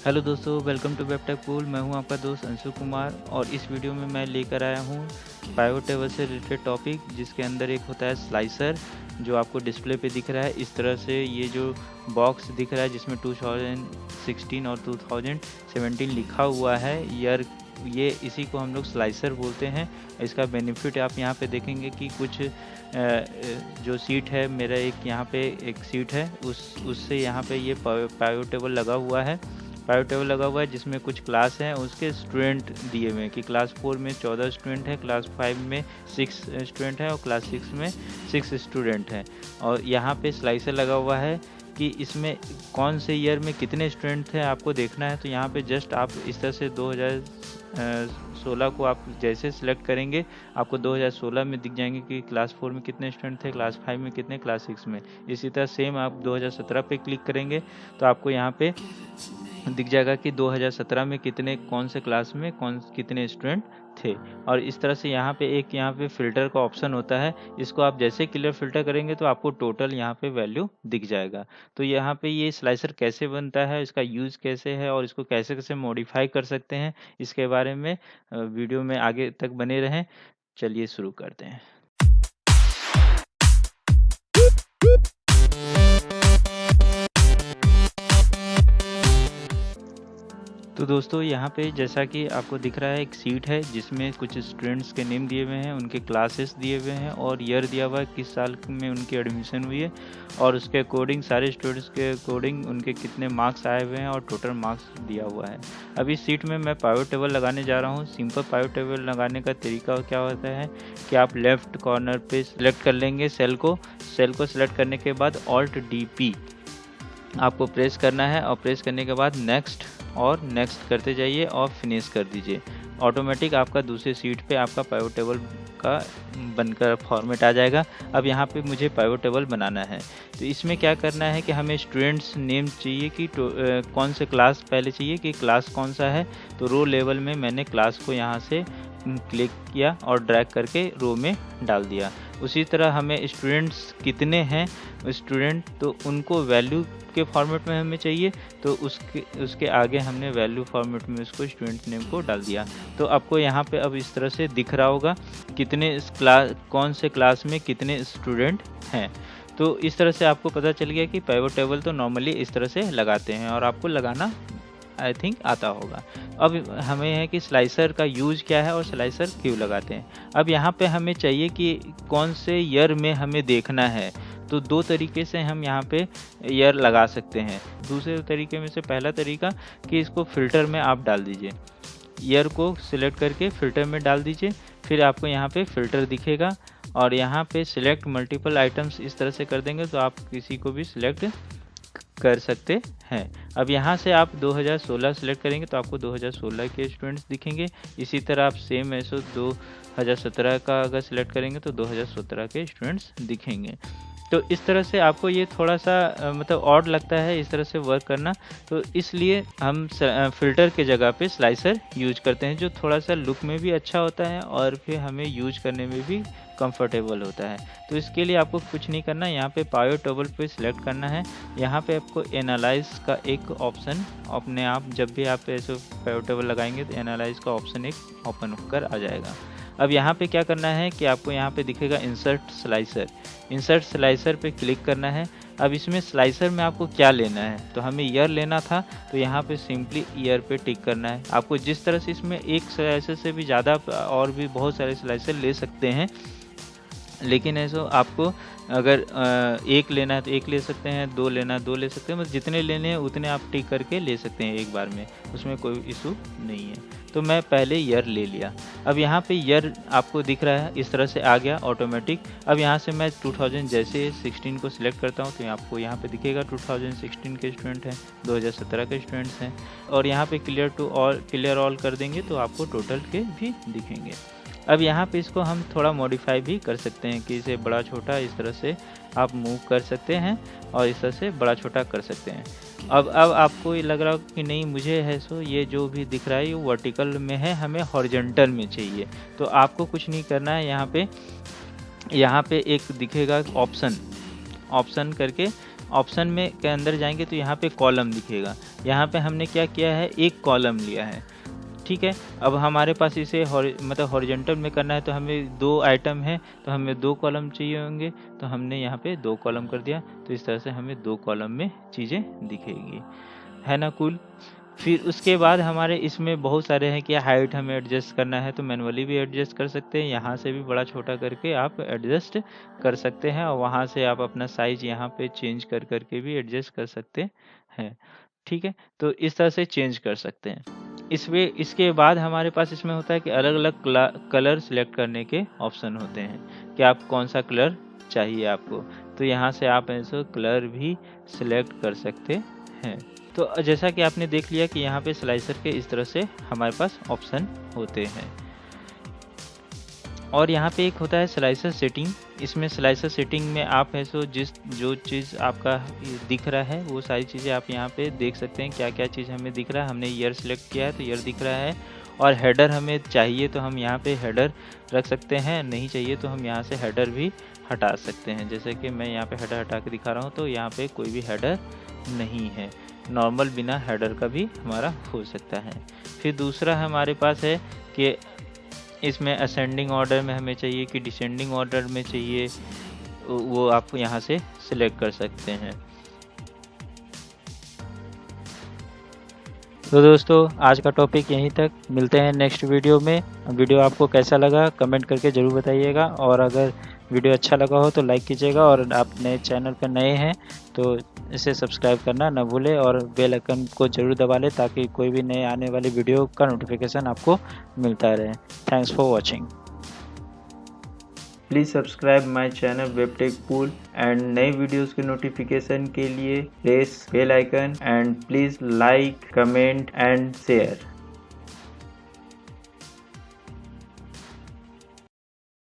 Hello दोस्तों, welcome to वेबटेक pool. मैं हूं आपका दोस्त अंशु कुमार और इस वीडियो में मैं लेकर आया हूं पाइवट टेबल से रिलेटेड टॉपिक, जिसके अंदर एक होता है स्लाइसर जो आपको डिस्प्ले पे दिख रहा है। इस तरह से ये जो बॉक्स दिख रहा है जिसमें 2016 और 2017 लिखा हुआ है ईयर, ये इसी को हम लोग स्लाइसर बोलते हैं। इसका बेनिफिट आप यहाँ पे देखेंगे कि कुछ जो सीट है, मेरा एक यहाँ पे एक सीट है, उससे यहाँ पे ये पाइवट टेबल लगा हुआ है। पाइवट टेबल लगा हुआ है जिसमें कुछ क्लास हैं, उसके स्टूडेंट दिए हुए हैं कि क्लास 4 में 14 स्टूडेंट है, क्लास 5 में 6 स्टूडेंट है और क्लास 6 में 6 स्टूडेंट हैं। और यहाँ पे स्लाइसर लगा हुआ है कि इसमें कौन से ईयर में कितने स्टूडेंट थे आपको देखना है। तो यहाँ पे जस्ट आप इस तरह से 2016 को आप जैसे सिलेक्ट करेंगे, आपको 2016 में दिख जाएंगे कि क्लास 4 में कितने स्टूडेंट थे, क्लास 5 में कितने, क्लास 6 में। इसी तरह सेम आप 2017 पे क्लिक करेंगे तो आपको यहाँ पे दिख जाएगा कि 2017 में कितने, कौन से क्लास में कितने स्टूडेंट थे। और इस तरह से यहाँ पे फ़िल्टर का ऑप्शन होता है, इसको आप जैसे क्लियर फ़िल्टर करेंगे तो आपको टोटल यहाँ पे वैल्यू दिख जाएगा। तो यहाँ पे ये स्लाइसर कैसे बनता है, इसका यूज़ कैसे है और इसको कैसे कैसे मॉडिफाई कर सकते हैं, इसके बारे में वीडियो में आगे तक बने रहें। चलिए शुरू करते हैं। तो दोस्तों, यहाँ पे जैसा कि आपको दिख रहा है एक सीट है जिसमें कुछ स्टूडेंट्स के नेम दिए हुए हैं, उनके क्लासेस दिए हुए हैं और ईयर दिया हुआ है किस साल में उनकी एडमिशन हुई है, और उसके अकॉर्डिंग सारे स्टूडेंट्स के अकॉर्डिंग उनके कितने मार्क्स आए हुए हैं और टोटल मार्क्स दिया हुआ है। अब इस सीट में मैं पाइवट टेबल लगाने जा रहा हूँ। सिंपल पाइवट टेबल लगाने का तरीका क्या होता है कि आप लेफ्ट कॉर्नर पे सिलेक्ट कर लेंगे सेल को सिलेक्ट करने के बाद ऑल्ट DP आपको प्रेस करना है और प्रेस करने के बाद नेक्स्ट और नेक्स्ट करते जाइए और फिनिश कर दीजिए। ऑटोमेटिक आपका दूसरे सीट पे आपका पाइवट टेबल का बनकर फॉर्मेट आ जाएगा। अब यहाँ पे मुझे पाइवट टेबल बनाना है, तो इसमें क्या करना है कि हमें स्टूडेंट्स नेम चाहिए कि कौन से क्लास पहले चाहिए कि क्लास कौन सा है। तो रो लेवल में मैंने क्लास को यहाँ से क्लिक किया और ड्रैग करके रो में डाल दिया। उसी तरह हमें स्टूडेंट्स कितने हैं स्टूडेंट, तो उनको वैल्यू के फॉर्मेट में हमें चाहिए, तो उसके आगे हमने वैल्यू फॉर्मेट में उसको स्टूडेंट नेम को डाल दिया। तो आपको यहाँ पे अब इस तरह से दिख रहा होगा कितने कौन से क्लास में कितने स्टूडेंट हैं। तो इस तरह से आपको पता चल गया कि पाइवट टेबल तो नॉर्मली इस तरह से लगाते हैं और आपको लगाना आई थिंक आता होगा। अब हमें है कि स्लाइसर का यूज़ क्या है और स्लाइसर क्यों लगाते हैं। अब यहाँ पे हमें चाहिए कि कौन से ईयर में हमें देखना है, तो दो तरीके से हम यहाँ पे ईयर लगा सकते हैं। दूसरे तरीके में से पहला तरीका कि इसको फ़िल्टर में आप डाल दीजिए, ईयर को सिलेक्ट करके फ़िल्टर में डाल दीजिए, फिर आपको यहाँ पे फ़िल्टर दिखेगा और यहाँ पे सिलेक्ट मल्टीपल आइटम्स इस तरह से कर देंगे तो आप किसी को भी सिलेक्ट कर सकते हैं। अब यहाँ से आप 2016 सिलेक्ट करेंगे तो आपको 2016 के स्टूडेंट्स दिखेंगे। इसी तरह आप सेम ऐसे 2017 का अगर सिलेक्ट करेंगे तो 2017 के स्टूडेंट्स दिखेंगे। तो इस तरह से आपको ये थोड़ा सा मतलब ऑड लगता है इस तरह से वर्क करना, तो इसलिए हम फ़िल्टर के जगह पे स्लाइसर यूज करते हैं, जो थोड़ा सा लुक में भी अच्छा होता है और फिर हमें यूज करने में भी कंफर्टेबल होता है। तो इसके लिए आपको कुछ नहीं करना, यहाँ पे पाइवट टेबल पे सिलेक्ट करना है। यहाँ पे आपको एनालाइज का एक ऑप्शन अपने आप, जब भी आप ऐसे पाइवट टेबल लगाएंगे तो एनालाइज का ऑप्शन एक ओपन होकर आ जाएगा। अब यहाँ पे क्या करना है कि आपको यहाँ पे दिखेगा इंसर्ट स्लाइसर पे क्लिक करना है। अब इसमें स्लाइसर में आपको क्या लेना है, तो हमें ईयर लेना था, तो यहाँ पे सिंपली ईयर पे टिक करना है। आपको जिस तरह से इसमें एक स्लाइसर से भी ज़्यादा और भी बहुत सारे स्लाइसर ले सकते हैं, लेकिन ऐसा आपको अगर एक लेना है तो एक ले सकते हैं, दो लेना है दो ले सकते हैं, मतलब जितने लेने हैं उतने आप टिक करके ले सकते हैं एक बार में, उसमें कोई इशू नहीं है। तो मैं पहले ईयर ले लिया। अब यहाँ पे ईयर आपको दिख रहा है इस तरह से आ गया ऑटोमेटिक। अब यहाँ से मैं 2000 जैसे 16 को सिलेक्ट करता हूँ तो आपको यहाँ पे दिखेगा 2016 के स्टूडेंट हैं, 2017 के स्टूडेंट्स हैं, और यहाँ पे क्लियर ऑल कर देंगे तो आपको टोटल के भी दिखेंगे। अब यहाँ पे इसको हम थोड़ा मॉडिफाई भी कर सकते हैं कि इसे बड़ा छोटा इस तरह से आप मूव कर सकते हैं और इस तरह से बड़ा छोटा कर सकते हैं। अब आपको ये लग रहा हो कि नहीं मुझे है सो ये जो भी दिख रहा है ये वर्टिकल में है, हमें हॉरिजॉन्टल में चाहिए, तो आपको कुछ नहीं करना है। यहाँ पे एक दिखेगा ऑप्शन करके, ऑप्शन में के अंदर जाएंगे तो यहाँ पे कॉलम दिखेगा। यहाँ पे हमने क्या किया है, एक कॉलम लिया है, ठीक है। अब हमारे पास इसे मतलब हॉरिजॉन्टल में करना है तो हमें 2 आइटम है तो हमें 2 कॉलम चाहिए होंगे, तो हमने यहाँ पे 2 कॉलम कर दिया। तो इस तरह से हमें 2 कॉलम में चीज़ें दिखेगी, है ना कूल। फिर उसके बाद हमारे इसमें बहुत सारे हैं कि हाइट हमें एडजस्ट करना है तो मैनुअली भी एडजस्ट कर सकते हैं, यहाँ से भी बड़ा छोटा करके आप एडजस्ट कर सकते हैं, और वहाँ से आप अपना साइज यहाँ पे चेंज कर करके भी एडजस्ट कर सकते हैं, ठीक है। तो इस तरह से चेंज कर सकते हैं। इसके बाद हमारे पास इसमें होता है कि अलग अलग कलर सिलेक्ट करने के ऑप्शन होते हैं कि आप कौन सा कलर चाहिए आपको, तो यहाँ से आप ऐसे कलर भी सिलेक्ट कर सकते हैं। तो जैसा कि आपने देख लिया कि यहाँ पे स्लाइसर के इस तरह से हमारे पास ऑप्शन होते हैं। और यहाँ पे एक होता है स्लाइसर सेटिंग। इसमें स्लाइसर सेटिंग में आप है सो जो चीज़ आपका दिख रहा है वो सारी चीज़ें आप यहाँ पे देख सकते हैं, क्या क्या चीज़ हमें दिख रहा है। हमने ईयर सेलेक्ट किया है तो ईयर दिख रहा है, और हेडर हमें चाहिए तो हम यहाँ पे हेडर रख सकते हैं, नहीं चाहिए तो हम यहाँ से हेडर भी हटा सकते हैं। जैसे कि मैं यहाँ पे हेडर हटा के दिखा रहा हूँ, तो यहाँ पे कोई भी हेडर नहीं है, नॉर्मल बिना हेडर का भी हमारा हो सकता है। फिर दूसरा हमारे पास है कि इसमें असेंडिंग ऑर्डर में हमें चाहिए कि डिसेंडिंग ऑर्डर में चाहिए, वो आप यहाँ से सिलेक्ट कर सकते हैं। तो दोस्तों आज का टॉपिक यहीं तक, मिलते हैं नेक्स्ट वीडियो में। वीडियो आपको कैसा लगा कमेंट करके ज़रूर बताइएगा, और अगर वीडियो अच्छा लगा हो तो लाइक कीजिएगा, और आप नए चैनल पर नए हैं तो इसे सब्सक्राइब करना ना भूलें, और बेल आइकन को ज़रूर दबा लें ताकि कोई भी नए आने वाली वीडियो का नोटिफिकेशन आपको मिलता रहे। Thanks for watching. Please subscribe my channel WebTechPool, and नई वीडियोस के नोटिफिकेशन के लिए press bell icon, and please like comment and share.